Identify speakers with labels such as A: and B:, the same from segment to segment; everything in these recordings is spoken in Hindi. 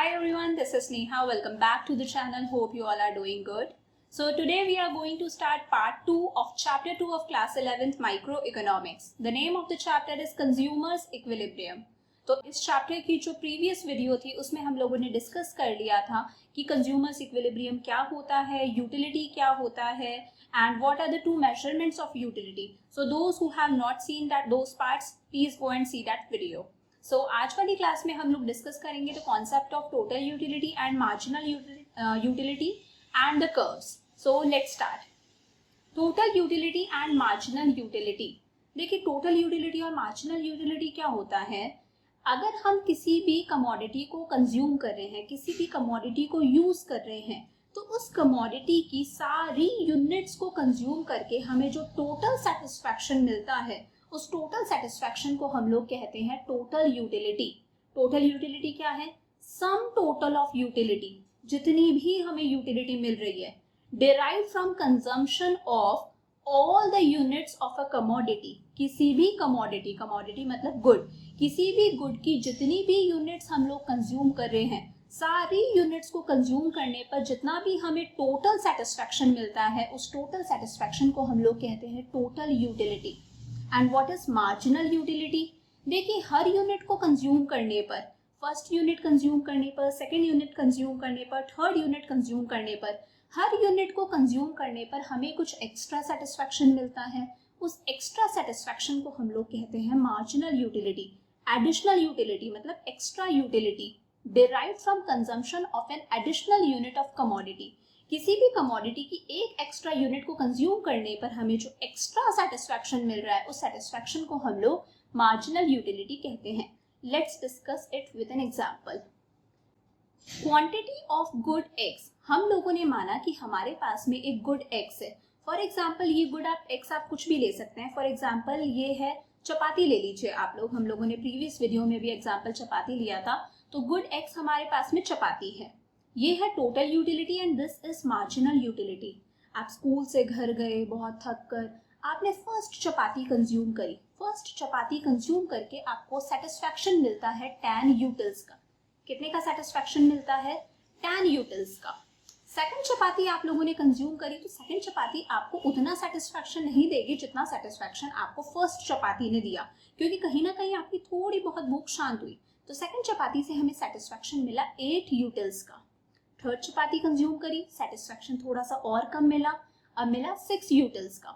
A: Hi everyone, this is Neha. Welcome back to the channel. Hope you all are doing good. So today we are going to start part 2 of chapter 2 of class 11th microeconomics. The name of the chapter is consumers equilibrium. तो इस चैप्टर की जो प्रीवियस वीडियो थी उसमें हम लोगों ने डिस्कस कर लिया था कि कंज्यूमर्स इक्विलिब्रियम क्या होता है, यूटिलिटी क्या होता है, and what are the two measurements of utility. So those who have not seen those parts, please go and see that video. सो आज वाली क्लास में हम लोग डिस्कस करेंगे the concept of total utility and marginal utility and the curves. So let's start. Total utility and marginal utility. देखिए, टोटल यूटिलिटी और मार्जिनल यूटिलिटी क्या होता है. अगर हम किसी भी कमोडिटी को कंज्यूम कर रहे हैं, किसी भी कमोडिटी को यूज कर रहे हैं, तो उस कमोडिटी की सारी यूनिट्स को कंज्यूम करके हमें जो टोटल सेटिस्फैक्शन मिलता है, उस टोटल सेटिस्फैक्शन को हम लोग कहते हैं टोटल यूटिलिटी. टोटल यूटिलिटी क्या है? सम टोटल ऑफ यूटिलिटी, जितनी भी हमें यूटिलिटी मिल रही है, derive from consumption of all the units of a commodity. किसी भी कमोडिटी, कमोडिटी मतलब गुड, किसी भी गुड की जितनी भी यूनिट्स हम लोग कंज्यूम कर रहे हैं, सारी यूनिट्स को कंज्यूम करने पर जितना भी हमें टोटल सेटिस्फैक्शन मिलता है, उस टोटल सेटिस्फैक्शन को हम लोग कहते हैं total utility. And what is marginal utility? देखिए, हर यूनिट को कंज्यूम करने पर, फर्स्ट यूनिट कंज्यूम करने पर, सेकेंड यूनिट कंज्यूम करने पर, थर्ड यूनिट कंज्यूम करने पर, हर यूनिट को कंज्यूम करने पर हमें कुछ एक्स्ट्रा सेटिस्फैक्शन मिलता है. उस एक्स्ट्रा सेटिस्फैक्शन को हम लोग कहते हैं मार्जिनल यूटिलिटी. एडिशनल यूटिलिटी मतलब extra utility derived from consumption of an additional unit of commodity. किसी भी कमोडिटी की एक एक्स्ट्रा यूनिट को कंज्यूम करने पर हमें जो एक्स्ट्रा सेटिस्फैक्शन मिल रहा है, उस सेटिस्फैक्शन को हम लोग मार्जिनल यूटिलिटी कहते हैं. Let's discuss it with an example. Quantity of good eggs. हम लोगों ने माना कि हमारे पास में एक गुड एग्स है. फॉर एग्जाम्पल, ये गुड एग्स आप कुछ भी ले सकते हैं. फॉर एग्जाम्पल, ये है चपाती ले लीजिए आप लोग. हम लोगों ने प्रीवियस वीडियो में भी एग्जाम्पल चपाती लिया था. तो गुड एग्स हमारे पास में चपाती है. ये है total utility and this is marginal utility. आप स्कूल से घर गए बहुत थक कर, आपने फर्स्ट चपाती कंज्यूम करी. फर्स्ट चपाती कंज्यूम करके आपको सेटिस्फैक्शन मिलता है 10 यूटिल्स का. कितने का सेटिस्फैक्शन मिलता है? 10 यूटिल्स का. सेकंड चपाती आप लोगों ने कंज्यूम करी, तो सेकंड चपाती आपको उतना सेटिस्फैक्शन नहीं देगी जितना सेटिस्फैक्शन आपको फर्स्ट चपाती ने दिया, क्योंकि कहीं ना कहीं आपकी थोड़ी बहुत भूख शांत हुई. तो सेकंड चपाती से हमें सेटिस्फैक्शन मिला 8 यूटिल्स का. थर्ड चपाती कंज्यूम करी, सेटिस्फैक्शन थोड़ा सा और कम मिला, अब मिला 6 यूटिल्स का.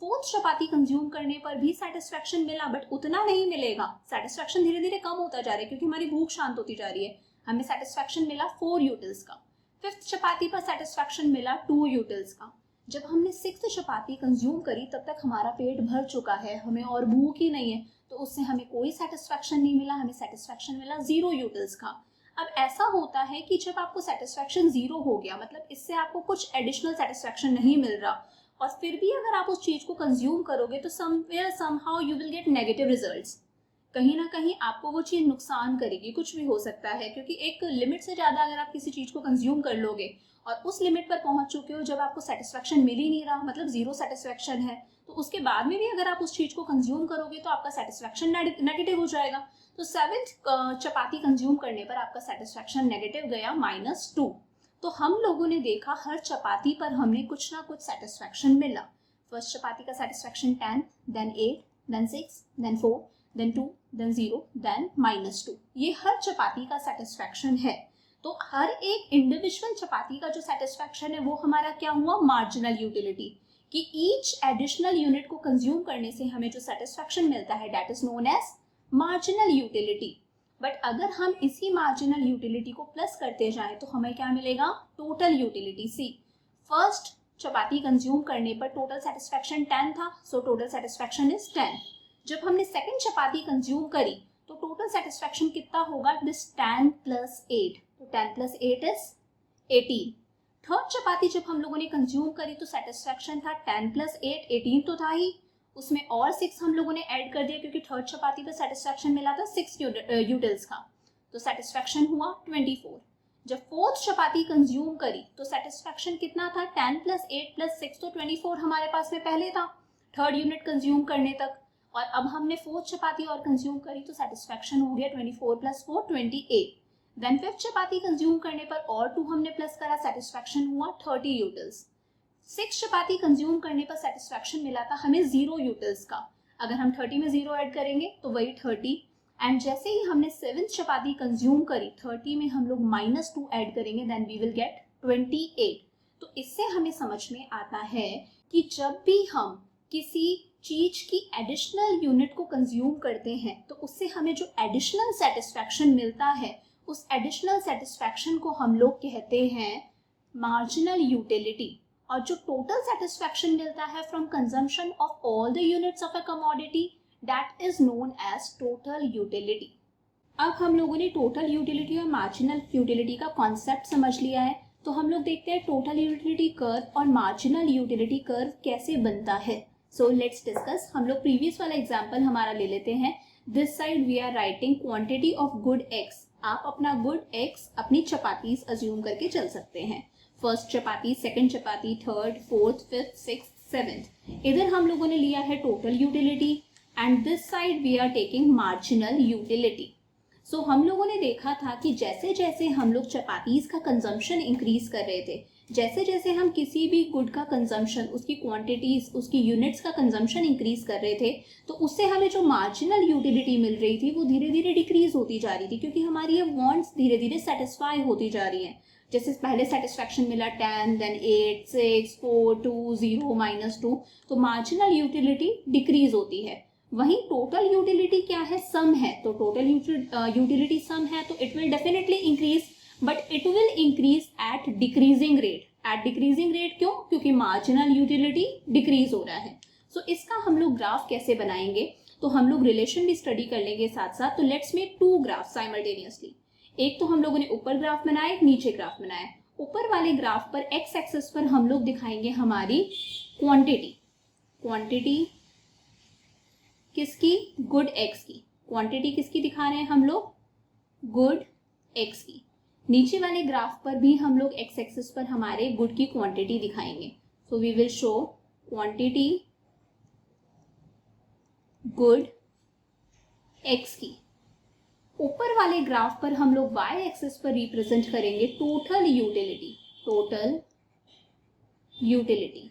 A: फोर्थ चपाती कंज्यूम करने पर भी सेटिस्फैक्शन मिला, बट उतना नहीं मिलेगा. सेटिस्फैक्शन धीरे धीरे कम होता जा रहा है क्योंकि हमारी भूख शांत होती जा रही है. हमें सेटिस्फैक्शन मिला 4 यूटिल्स का. फिफ्थ चपाती पर सेटिस्फैक्शन मिला 2 यूटिल्स का. जब हमने सिक्स्थ चपाती कंज्यूम करी तब तक हमारा पेट भर चुका है, हमें और भूख ही नहीं है, तो उससे हमें कोई सेटिस्फैक्शन नहीं मिला. हमें सेटिस्फैक्शन मिला 0 यूटिल्स का. अब ऐसा होता है कि जब आपको सेटिस्फैक्शन 0 हो गया, मतलब इससे आपको कुछ एडिशनल सेटिस्फैक्शन नहीं मिल रहा, और फिर भी अगर आप उस चीज को कंज्यूम करोगे तो somewhere somehow you will get negative results. कहीं ना कहीं आपको वो चीज नुकसान करेगी. कुछ भी हो सकता है, क्योंकि एक लिमिट से ज्यादा अगर आप किसी चीज को कंज्यूम कर लोगे और उस लिमिट पर पहुंच चुके हो जब आपको सेटिस्फैक्शन मिल ही नहीं रहा, मतलब 0 सेटिस्फैक्शन है, तो उसके बाद में भी अगर आप उस चीज को कंज्यूम करोगे तो आपका सेटिस्फैक्शन नेगेटिव हो जाएगा. तो 7th चपाती कंज्यूम करने पर आपका सेटिस्फैक्शन नेगेटिव गया -2. तो हम लोगों ने देखा हर चपाती पर हमने कुछ ना कुछ सेटिस्फैक्शन मिला. फर्स्ट चपाती का satisfaction 10, then 8, then 6, then 4, then 2, then 0, then -2. ये हर चपाती का सेटिस्फैक्शन है. तो हर एक इंडिविजुअल चपाती का जो सेटिस्फैक्शन है वो हमारा क्या हुआ? Marginal utility. कि ईच एडिशनल यूनिट को कंज्यूम करने से हमें जो सेटिस्फैक्शन मिलता है that is known as marginal utility. But अगर हम इसी मार्जिनल यूटिलिटी को प्लस करते जाएं तो हमें क्या मिलेगा? Total utility. See, first chapati consume करने पर टोटल सेटिस्फैक्शन 10 था, सो टोटल सेटिस्फैक्शन इज 10. जब हमने सेकंड चपाती कंज्यूम करी तो टोटल सेटिस्फैक्शन कितना होगा? दिस 10 + 8. तो 10 + 8 इज 18. थर्ड चपाती जब हम लोगों ने कंज्यूम करी तो सेटिस्फैक्शन था 10 + 8, 18 तो था ही, उसमें और 6 हम लोगों ने ऐड कर दिया क्योंकि थर्ड चपाती पर सेटिस्फैक्शन मिला था 6 यूटिल्स का. तो सेटिस्फैक्शन हुआ 24. जब फोर्थ चपाती कंज्यूम करी तो सेटिस्फैक्शन कितना था? 10 + 8 + 6, तो 24 हमारे पास में पहले था थर्ड यूनिट कंज्यूम करने तक. और अब हमने फोर्थ चपाती और कंज्यूम करी तो सेटिस्फैक्शन हो गया 24 + 4, 28. देन 5th चपाती कंज्यूम करने पर और 2 हमने प्लस करा, सेटिस्फैक्शन हुआ 30 यूटिल्स। 6th चपाती कंज्यूम करने पर सेटिस्फैक्शन मिला था हमें 0 यूटिल्स का। अगर हम 30 में 0 ऐड करेंगे तो वही 30। एंड जैसे ही हमने 7th चपाती कंज्यूम करी, 30 में हम लोग -2 ऐड करेंगे, देन वी विल गेट 28। तो इससे हमें समझ में आता है कि जब भी हम किसी चीज की एडिशनल यूनिट को कंज्यूम करते हैं तो उससे हमें जो एडिशनल सेटिस्फैक्शन मिलता है, उस एडिशनल सेटिस्फैक्शन को हम लोग कहते हैं मार्जिनल यूटिलिटी। और जो टोटल सेटिस्फैक्शन मिलता है from consumption of all the units of a commodity, that is known as total utility. अब हम लोगों ने टोटल यूटिलिटी और मार्जिनल यूटिलिटी का कॉन्सेप्ट समझ लिया है, तो हम लोग देखते हैं टोटल यूटिलिटी कर्व और मार्जिनल यूटिलिटी कर्व कैसे बनता है। So let's discuss. हम लोग प्रीवियस वाला एग्जांपल हमारा ले लेते हैं। This side we are writing quantity of good X. आप अपना गुड एक्स अपनी चपातीज अज्यूम करके चल सकते हैं। First chapati, second chapati, third, fourth, fifth, sixth, seventh. इधर हम लोगों ने लिया है total utility and this side we are taking marginal utility. So हम लोगों ने देखा था कि जैसे जैसे हम लोग चपातीज का कंजम्पशन इंक्रीज कर रहे थे, जैसे जैसे हम किसी भी गुड का कंजम्पशन, उसकी क्वांटिटीज, उसकी यूनिट्स का कंजम्पशन इंक्रीज कर रहे थे, तो उससे हमें जो मार्जिनल यूटिलिटी मिल रही थी वो धीरे धीरे डिक्रीज होती जा रही थी, क्योंकि हमारी ये वांट्स धीरे धीरे सेटिस्फाई होती जा रही हैं। जैसे पहले सेटिस्फैक्शन मिला 10, देन 8, 6, 4, 2, 0, -2, तो मार्जिनल यूटिलिटी डिक्रीज होती है। वहीं टोटल यूटिलिटी क्या है? सम है। तो टोटल यूटिलिटी सम है तो it will definitely increase, but it will increase at decreasing rate. At decreasing rate क्यों? क्योंकि मार्जिनल यूटिलिटी डिक्रीज हो रहा है। सो इसका हम लोग ग्राफ कैसे बनाएंगे? तो हम लोग रिलेशन भी स्टडी कर लेंगे साथ साथ। तो लेट्स मेक 2 ग्राफ साइमल्टेनियसली। एक तो हम लोगों ने ऊपर ग्राफ बनाया, एक नीचे ग्राफ बनाया। ऊपर वाले ग्राफ पर एक्स एक्सिस पर हम लोग दिखाएंगे हमारी क्वांटिटी। क्वांटिटी किसकी? गुड एक्स की। क्वांटिटी किसकी दिखा रहे हैं हम लोग? गुड एक्स की। नीचे वाले ग्राफ पर भी हम लोग एक्स एक्सिस पर हमारे गुड की क्वांटिटी दिखाएंगे। So we will show quantity good X की। ऊपर वाले ग्राफ पर हम लोग y एक्सिस पर रिप्रेजेंट करेंगे टोटल यूटिलिटी। Total utility.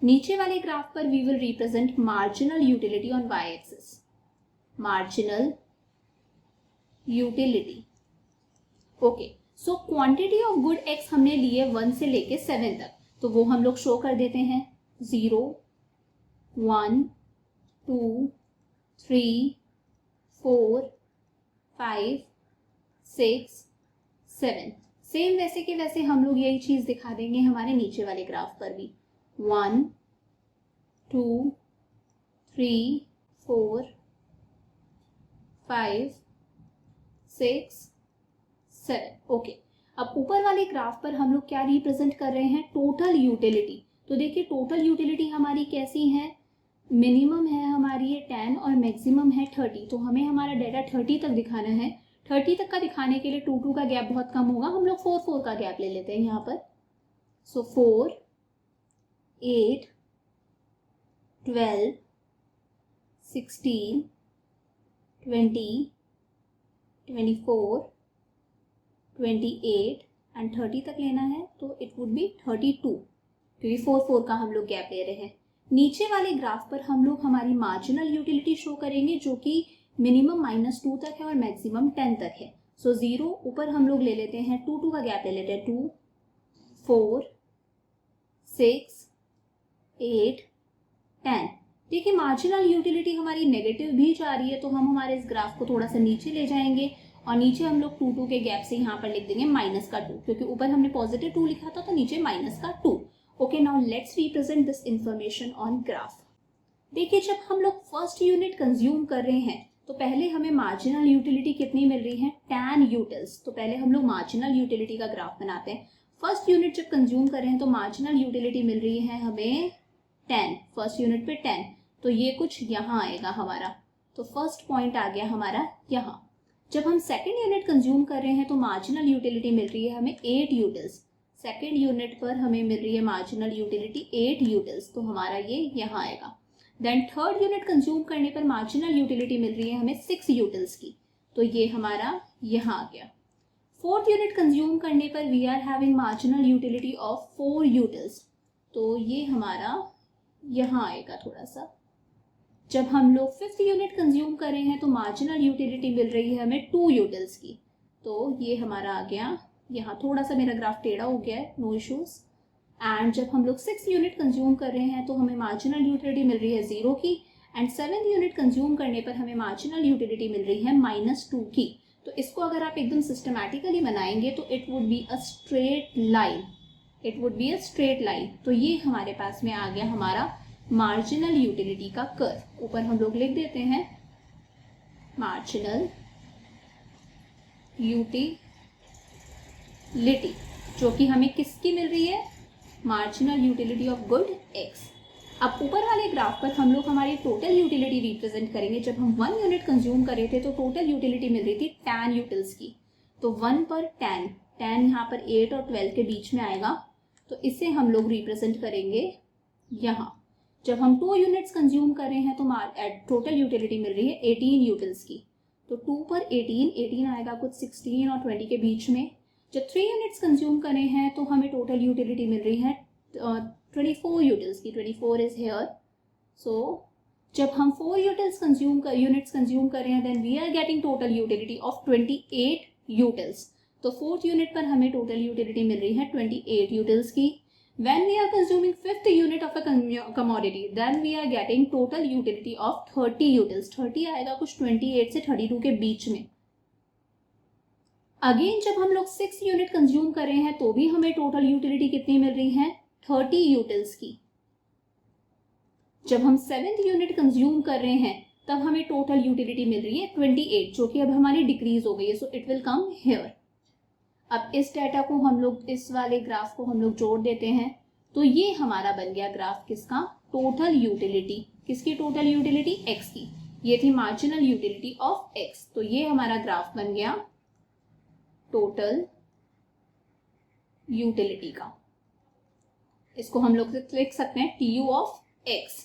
A: नीचे वाले ग्राफ पर we will represent marginal utility on y axis. Marginal utility. Okay, so quantity of good X हमने लिए 1 से लेके 7 तक, तो वो हम लोग शो कर देते हैं। 0, 1, 2, 3, 4, 5, 6, 7। सेम वैसे के वैसे हम लोग यही चीज दिखा देंगे हमारे नीचे वाले ग्राफ पर भी। 1, 2, 3, 4, 5, 6, 7। ओके, अब ऊपर वाले ग्राफ पर हम लोग क्या रिप्रेजेंट कर रहे हैं? Total utility. तो देखिए टोटल यूटिलिटी हमारी कैसी है? मिनिमम है हमारी ये 10 और मैक्सिमम है 30। तो हमें हमारा डेटा 30 तक दिखाना है। 30 तक का दिखाने के लिए 2 का गैप बहुत कम होगा, हम लोग 4 का गैप ले लेते हैं यहाँ पर। सो 4, 8, 12, 16, 20, 24, 28 एंड 30 तक लेना है, तो इट वुड बी 32, क्योंकि 4 का हम लोग गैप ले रहे हैं। नीचे वाले ग्राफ पर हम लोग हमारी मार्जिनल यूटिलिटी शो करेंगे, जो कि मिनिमम -2 तक है और मैक्सिमम 10 तक है। सो 0 ऊपर हम लोग ले लेते हैं, 2 का गैप ले लेते हैं। 2, 4, 6, 8, 10। देखिए मार्जिनल यूटिलिटी हमारी नेगेटिव भी जा रही है, तो हम हमारे इस ग्राफ को थोड़ा सा नीचे ले जाएंगे और नीचे हम लोग 2 के गैप से यहाँ पर लिख देंगे -2, क्योंकि ऊपर हमने +2 लिखा था तो नीचे -2। Okay, now let's represent this information on graph. देखिए जब हम लोग फर्स्ट यूनिट कंज्यूम कर रहे हैं तो पहले हमें मार्जिनल यूटिलिटी कितनी मिल रही है? 10 यूटिल्स। तो पहले हम लोग मार्जिनल यूटिलिटी का ग्राफ बनाते हैं। फर्स्ट यूनिट जब कंज्यूम कर रहे हैं तो मार्जिनल यूटिलिटी मिल रही है हमें 10, फर्स्ट यूनिट पे 10, तो ये कुछ यहाँ आएगा हमारा। तो फर्स्ट पॉइंट आ गया हमारा यहाँ। जब हम सेकेंड यूनिट कंज्यूम कर रहे हैं तो मार्जिनल यूटिलिटी मिल रही है हमें 8 यूटिल्स। सेकेंड यूनिट पर हमें मिल रही है मार्जिनल यूटिलिटी 8 यूटिल्स, तो हमारा ये यहाँ आएगा। देन थर्ड यूनिट कंज्यूम करने पर मार्जिनल यूटिलिटी मिल रही है हमें 6 यूटिल्स की। तो ये हमारा यहाँ आ गया। 4th यूनिट कंज्यूम करने पर we are having marginal utility of 4 utils, तो ये हमारा यहाँ आएगा थोड़ा सा। जब हम लोग 5th यूनिट कंज्यूम कर रहे हैं तो मार्जिनल यूटिलिटी मिल रही है हमें 2 यूटिल्स की, तो ये हमारा आ गया यहाँ। थोड़ा सा मेरा ग्राफ टेढ़ा हो गया है, नो इश्यूज। एंड जब हम लोग 6th यूनिट कंज्यूम कर रहे हैं तो हमें मार्जिनल यूटिलिटी मिल रही है 0 की, एंड 7th यूनिट कंज्यूम करने पर हमें मार्जिनल यूटिलिटी मिल रही है -2 की। तो इसको अगर आप एकदम सिस्टमैटिकली बनाएंगे तो it would be a straight line, it would be a straight line. तो ये हमारे पास में आ गया हमारा मार्जिनल यूटिलिटी का कर्व। ऊपर हम लोग लिख देते हैं मार्जिनल यूटिलिटी, जो कि हमें किसकी मिल रही है, marginal utility of good x। अब ऊपर वाले ग्राफ पर हम लोग हमारी टोटल यूटिलिटी रिप्रेजेंट करेंगे। जब हम 1 यूनिट कंज्यूम कर रहे थे तो टोटल यूटिलिटी मिल रही थी 10 यूटिल्स की, तो 1 पर 10, 10 यहाँ पर 8 और 12 के बीच में आएगा, तो इसे हम लोग रिप्रेजेंट करेंगे यहाँ। जब हम 2 यूनिट्स कंज्यूम कर रहे हैं तो टोटल यूटिलिटी मिल रही है 18 यूटिल्स की, तो 2 पर 18 आएगा कुछ 16 और 20 के बीच में। जब 3 यूनिट्स कंज्यूम कर रहे हैं तो हमें टोटल यूटिलिटी मिल रही है 24 यूटिल्स की, 24 इज हेयर। सो जब हम 4 यूनिट्स कंज्यूम कर रहे हैं then we are getting total utility of 28 utils. तो 4th यूनिट पर हमें टोटल यूटिलिटी मिल रही है 28 यूटिल्स की। When we are consuming 5th unit of a commodity, then we are getting total utility of 30 utils. 30 आएगा कुछ 28 से 32 के बीच में। अगेन जब हम लोग 6 यूनिट कंज्यूम कर रहे हैं तो भी हमें टोटल यूटिलिटी कितनी मिल रही है, 30 यूटिल्स की। जब हम 7th यूनिट कंज्यूम कर रहे हैं तब हमें टोटल यूटिलिटी मिल रही है 28, जो कि अब हमारी डिक्रीज हो गई है, so it will come here. अब इस डाटा को हम लोग, इस वाले ग्राफ को हम लोग जोड़ देते हैं, तो ये हमारा बन गया ग्राफ किसका, टोटल यूटिलिटी। किसकी टोटल यूटिलिटी, x की। ये थी मार्जिनल यूटिलिटी ऑफ x, तो ये हमारा ग्राफ बन गया टोटल यूटिलिटी का। इसको हम लोग लिख सकते हैं TU ऑफ x।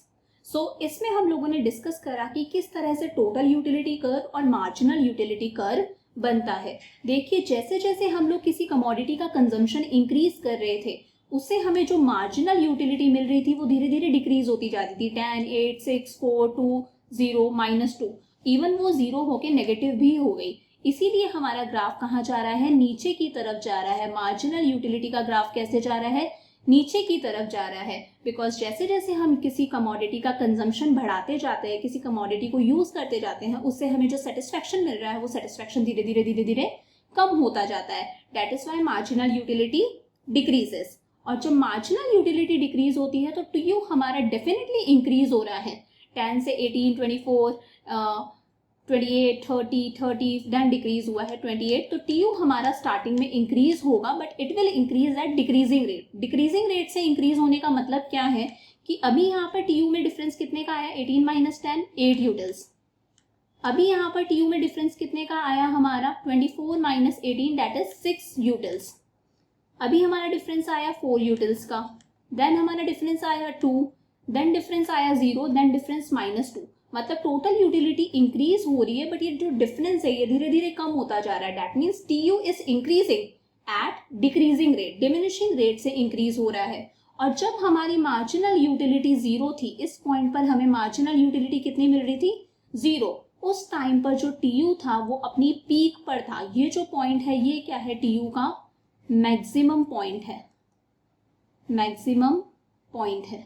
A: सो इसमें हम लोगों ने डिस्कस करा कि किस तरह से टोटल यूटिलिटी कर्व और मार्जिनल यूटिलिटी कर्व बनता है। देखिए जैसे जैसे हम लोग किसी कमोडिटी का कंजम्पशन इंक्रीज कर रहे थे उससे हमें जो मार्जिनल यूटिलिटी मिल रही थी वो धीरे धीरे डिक्रीज होती जाती थी। 10, 8, 6, 4, 2, 0, -2, इवन वो 0 होके नेगेटिव भी हो गई। इसीलिए हमारा ग्राफ कहाँ जा रहा है, नीचे की तरफ जा रहा है। मार्जिनल यूटिलिटी का ग्राफ कैसे जा रहा है, नीचे की तरफ जा रहा है। बिकॉज जैसे जैसे हम किसी कमोडिटी का कंजम्पशन बढ़ाते जाते हैं, किसी कमोडिटी को यूज करते जाते हैं, उससे हमें जो सेटिस्फेक्शन मिल रहा है वो सेटिस्फेक्शन धीरे धीरे कम होता जाता है। That is why marginal utility decreases. और जब मार्जिनल यूटिलिटी डिक्रीज होती है तो TU हमारा डेफिनेटली इंक्रीज हो रहा है। 10 से 18, 24, 28, 30 देन डिक्रीज हुआ है 28। तो TU हमारा स्टार्टिंग में इंक्रीज होगा, but it will increase at decreasing rate. Decreasing rate से इंक्रीज होने का मतलब क्या है कि अभी यहाँ पर TU में डिफरेंस कितने का आया, 18 - 10, 8 यूटिल्स। अभी यहाँ पर TU में डिफरेंस कितने का आया हमारा, 24 - 18 दैट इज 6 यूटिल्स। अभी हमारा डिफरेंस आया 4 यूटिल्स का, देन हमारा डिफरेंस आया 2, देन डिफरेंस आया 0, देन डिफरेंस -2। मतलब टोटल यूटिलिटी इंक्रीज हो रही है, बट ये जो डिफरेंस है ये धीरे धीरे कम होता जा रहा है। That means TU is increasing at decreasing rate, diminishing rate से इंक्रीज हो रहा है। और जब हमारी मार्जिनल यूटिलिटी 0 थी, इस पॉइंट पर हमें मार्जिनल यूटिलिटी कितनी मिल रही थी, 0। उस टाइम पर जो TU था वो अपनी पीक पर था। ये जो पॉइंट है ये क्या है, TU का मैक्सिमम पॉइंट है, मैक्सिमम पॉइंट है।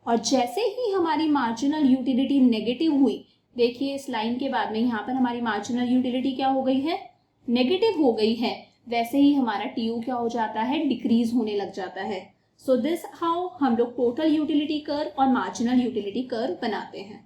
A: और जैसे ही हमारी मार्जिनल यूटिलिटी नेगेटिव हुई, देखिए इस लाइन के बाद में यहाँ पर हमारी मार्जिनल यूटिलिटी क्या हो गई है, नेगेटिव हो गई है, वैसे ही हमारा TU क्या हो जाता है, डिक्रीज होने लग जाता है। सो दिस हाउ हम लोग टोटल यूटिलिटी कर्व और मार्जिनल यूटिलिटी कर्व बनाते हैं।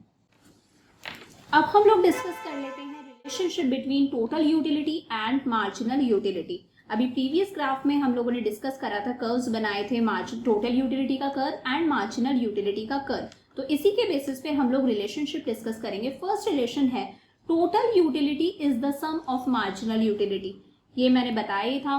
A: अब हम लोग डिस्कस कर लेते हैं relationship between total utility and marginal utility. अभी प्रीवियस ग्राफ में हम लोगों ने डिस्कस करा था, कर्व्स बनाए थे, टोटल यूटिलिटी का कर्व एंड मार्जिनल यूटिलिटी का कर्व। तो इसी के बेसिस पे हम लोग रिलेशनशिप डिस्कस करेंगे। फर्स्ट रिलेशन है total utility is the sum of marginal utility. ये मैंने बताया ही था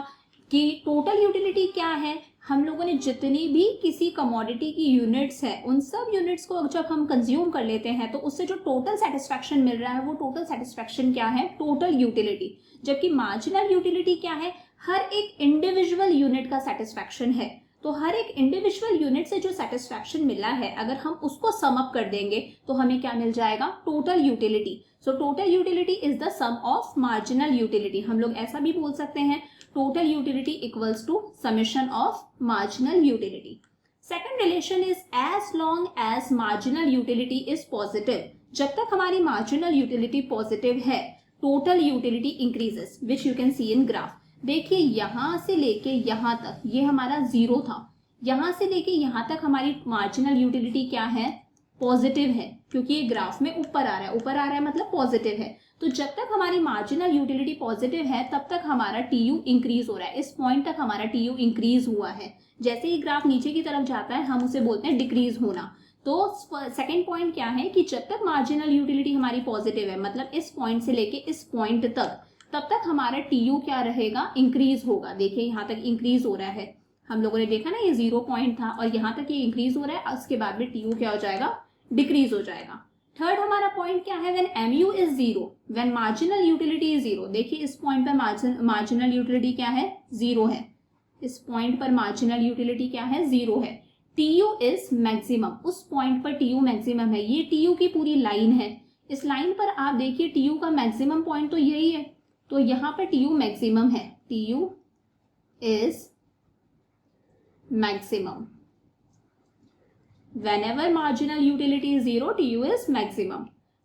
A: कि टोटल यूटिलिटी क्या है, हम लोगों ने जितनी भी किसी कमोडिटी की यूनिट्स है उन सब यूनिट्स को जब हम कंज्यूम कर लेते हैं तो उससे जो टोटल सेटिस्फैक्शन मिल रहा है वो टोटल सेटिस्फैक्शन क्या है, टोटल यूटिलिटी। जबकि मार्जिनल यूटिलिटी क्या है, हर एक इंडिविजुअल यूनिट का सेटिस्फैक्शन है। तो हर एक इंडिविजुअल यूनिट से जो सेटिस्फैक्शन मिला है अगर हम उसको सम अप कर देंगे तो हमें क्या मिल जाएगा, total utility. So total utility is the sum of marginal utility. हम लोग ऐसा भी बोल सकते हैं, total utility equals to summation of marginal utility. Second relation is as long as marginal utility is positive. जब तक हमारी मार्जिनल यूटिलिटी पॉजिटिव है total utility increases, which you can see in graph. देखिए यहां से लेके यहां तक ये हमारा जीरो था, यहां से लेके यहां तक हमारी मार्जिनल यूटिलिटी क्या है, पॉजिटिव है, क्योंकि ये ग्राफ में ऊपर आ रहा है, ऊपर आ रहा है मतलब पॉजिटिव है। तो जब तक हमारी मार्जिनल यूटिलिटी पॉजिटिव है तब तक हमारा टीयू इंक्रीज हो रहा है, इस पॉइंट तक हमारा टीयू इंक्रीज हुआ है। जैसे ही ग्राफ नीचे की तरफ जाता है हम उसे बोलते हैं डिक्रीज होना। तो सेकेंड पॉइंट क्या है कि जब तक मार्जिनल यूटिलिटी हमारी पॉजिटिव है, मतलब इस पॉइंट से लेके इस पॉइंट तक, तब तक हमारा टीयू क्या रहेगा, इंक्रीज होगा। देखिए यहाँ तक इंक्रीज हो रहा है, हम लोगों ने देखा ना ये 0 पॉइंट था और यहाँ तक ये इंक्रीज हो रहा है, उसके बाद में टीयू क्या हो जाएगा, डिक्रीज हो जाएगा। थर्ड हमारा पॉइंट क्या है, when MU is 0, when marginal utility is 0। देखिए इस पॉइंट पर मार्जिनल यूटिलिटी क्या है, 0 है। इस पॉइंट पर मार्जिनल यूटिलिटी क्या है, 0 है। टीयू इज मैक्सिमम, उस पॉइंट पर टीयू मैक्सिमम है। ये टीयू की पूरी लाइन है, इस लाइन पर आप देखिए टीयू का मैक्सिमम पॉइंट तो यही है, तो यहां पर टीयू मैक्सिमम है, TU is maximum. Whenever marginal utility is 0, TU is maximum.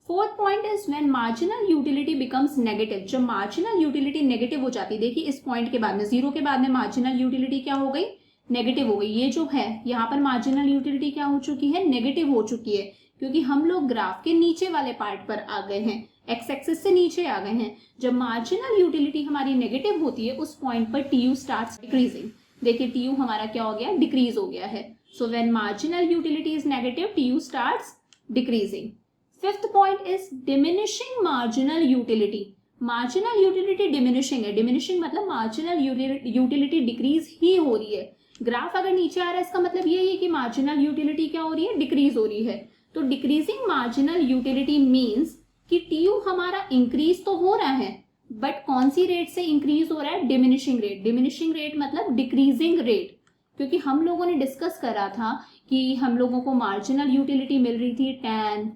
A: Fourth point is when marginal utility becomes negative. जब marginal utility negative हो जाती है, देखिए इस point के बाद में 0 के बाद में marginal utility क्या हो गई, नेगेटिव हो गई। ये जो है यहाँ पर marginal utility क्या हो चुकी है, नेगेटिव हो चुकी है, क्योंकि हम लोग ग्राफ के नीचे वाले पार्ट पर आ गए हैं, एक्स एक्सिस से नीचे आ गए हैं। जब मार्जिनल यूटिलिटी हमारी नेगेटिव होती है उस पॉइंट पर टीयू स्टार्ट्स डिक्रीजिंग। देखिए टीयू हमारा क्या हो गया, डिक्रीज हो गया है। So when marginal utility is negative, TU starts decreasing. Fifth point is diminishing marginal utility. Marginal utility diminishing है, diminishing मतलब marginal utility decrease ही हो रही है। ग्राफ अगर नीचे आ रहा है इसका मतलब यही है कि marginal utility क्या हो रही है, डिक्रीज हो रही है। तो decreasing marginal utility means कि TU हमारा इंक्रीज तो हो रहा है, बट कौन सी रेट से इंक्रीज हो रहा है, डिमिनिशिंग रेट। डिमिनिशिंग रेट मतलब डिक्रीजिंग रेट, क्योंकि हम लोगों ने डिस्कस करा था कि हम लोगों को मार्जिनल यूटिलिटी मिल रही थी 10,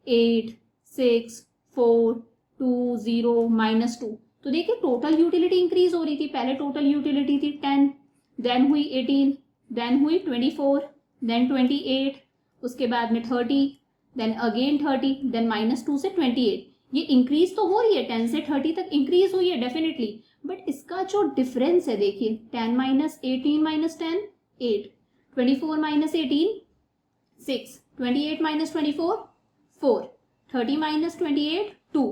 A: 8, 6, 4, 2, 0, -2। तो देखिए टोटल यूटिलिटी इंक्रीज हो रही थी। पहले टोटल यूटिलिटी थी 10, देन हुई 18, देन हुई 24, देन 28, उसके बाद में 30, देन अगेन 30, देन -2 से 28। ये इंक्रीज तो हो रही है, 10 से 30 तक इंक्रीज हुई है डेफिनेटली, बट इसका जो डिफरेंस है देखिए 10 - 18 - 10 8, 24 - 18 6, 28 - 24 4, 30 - 28 2,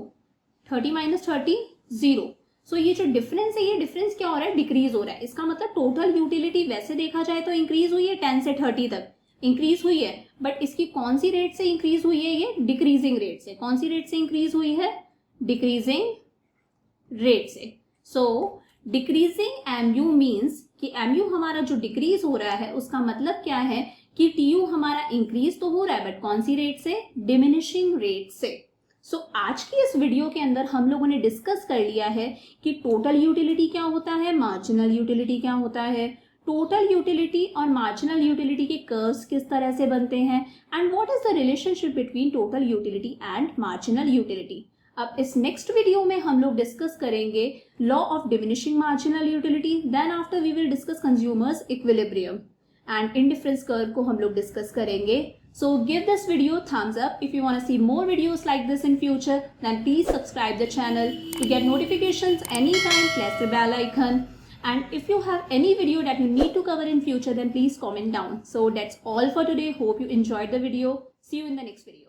A: 30 - 30 0। सो ये जो डिफरेंस है, ये डिफरेंस क्या हो रहा है, डिक्रीज हो रहा है। इसका मतलब टोटल यूटिलिटी वैसे देखा जाए तो इंक्रीज हुई है, 10 से 30 तक इंक्रीज हुई है, बट इसकी कौन सी रेट से इंक्रीज हुई है, ये डिक्रीजिंग रेट से। कौन सी रेट से इंक्रीज हुई है, डिक्रीजिंग रेट से। सो डिक्रीजिंग एमयू मीन्स कि एमयू हमारा जो डिक्रीज हो रहा है उसका मतलब क्या है कि टीयू हमारा इंक्रीज तो हो रहा है, बट कौन सी रेट से, डिमिनिशिंग रेट से। सो आज की इस वीडियो के अंदर हम लोगों ने डिस्कस कर लिया है कि टोटल यूटिलिटी क्या होता है, मार्जिनल यूटिलिटी क्या होता है, टोटल यूटिलिटी और मार्जिनल यूटिलिटी के कर्व्स किस तरह से बनते हैं, and what is the relationship between total utility and marginal utility. अब इस नेक्स्ट वीडियो में हम लोग डिस्कस करेंगे law of diminishing marginal utility, then after we will discuss consumers equilibrium and indifference curve को हम लोग डिस्कस करेंगे। So give this video thumbs up. If you want to see more videos like this in future, then please subscribe the channel to get notifications anytime. Press the bell icon. And if you have any video that you need to cover in future, then please comment down. So that's all for today. Hope you enjoyed the video. See you in the next video.